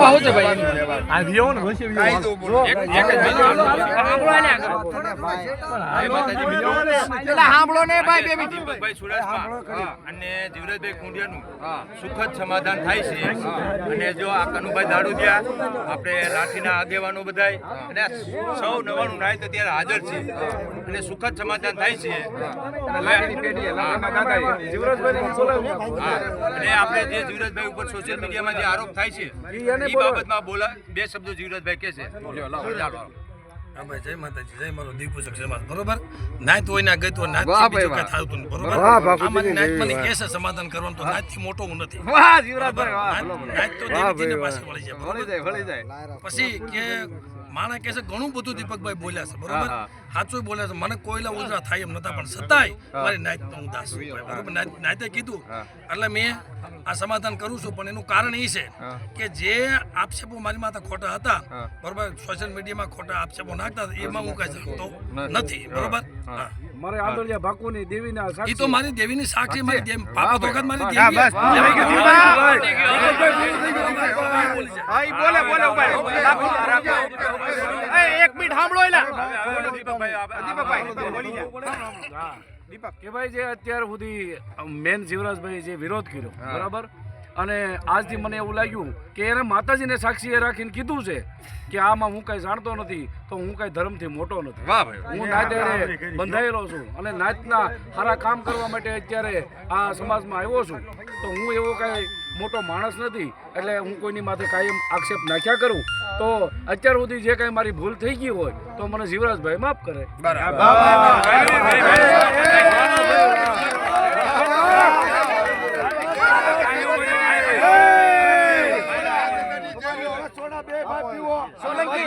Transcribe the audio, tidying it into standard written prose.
આવું છે ભાઈ આ વિયો ને વસે વિયો એક જ સાંભળો ને ભાઈ બે મિનિટ દીપકભાઈ સુરતમાં અને જીવરાજભાઈ કુંડિયાનું સુખદ સમાધાન થાય છે અને જો આ કનુભાઈ દાડુદિયા આપણે લાઠીના આગેવાનો બધાય અને સૌ નવાનું નાય તો ત્યારે હાજર છે અને સુખદ સમાધાન થાય છે અને આપણે જે જીવરાજભાઈ ઉપર સોશિયલ મીડિયામાં જે આરોપ થાય છે એ બાબતમાં બોલા બે શબ્દો જીવરાજભાઈ કહે છે ચાલો જય માતાજી જય મારો દીપુષક સમાજ બરોબર નાત હોય ના ગઈ તો નાત બીજું કઈ થાતું નથી બરોબર આમાં નાત મને કેસે સમાધાન કરવાનું તો નાત થી મોટો હું નથી વાહ જીવરાજભાઈ વાહ નાત તો દેવીજીને પાસે વળી જાય પછી કે માણા કહે છે ઘણું બધું દીપકભાઈ બોલ્યા છે બરોબર સાચું બોલ્યા છે મને કોઈલા ઉજરા થાય એમ નતા પણ છતાંય મારી નાત હું દાસ બરોબર નાતે કીધું એટલે મેં આ સમાધાન કરું છું પણ એનું કારણ એ છે કે જે આક્ષેપો મારી માથે ખોટા હતા બરોબર સોશિયલ મીડિયામાં ખોટા આક્ષેપો નાખતા એમાં હું કઈ જાણતો નથી બરોબર મારે આદળિયા ભાકુની દેવીના એ તો મારી દેવીની સાક્ષી મારી દેવી પાપા તો વખત મારી એક મિનિટ સાંભળો દીપક કે ભાઈ જે અત્યાર સુધી મેન જીવરાજભાઈ જે વિરોધ કર્યો બરાબર અને આજથી મને એવું લાગ્યું કે એને માતાજીને સાક્ષી રાખીને કીધું છે કે આમાં હું કઈ જાણતો નથી તો હું કઈ ધર્મથી મોટો નથી હું નાતે બંધાયેલો છું અને નાતના સારા કામ કરવા માટે અત્યારે આ સમાજમાં આવ્યો છું તો હું એવો કઈ મોટો માણસ નથી એટલે હું કોઈની માથે કાયમ આક્ષેપ નાખ્યા કરું તો અત્યાર સુધી જે કઈ મારી ભૂલ થઈ ગઈ હોય તો મને જીવરાજભાઈ માફ કરે સોલંકી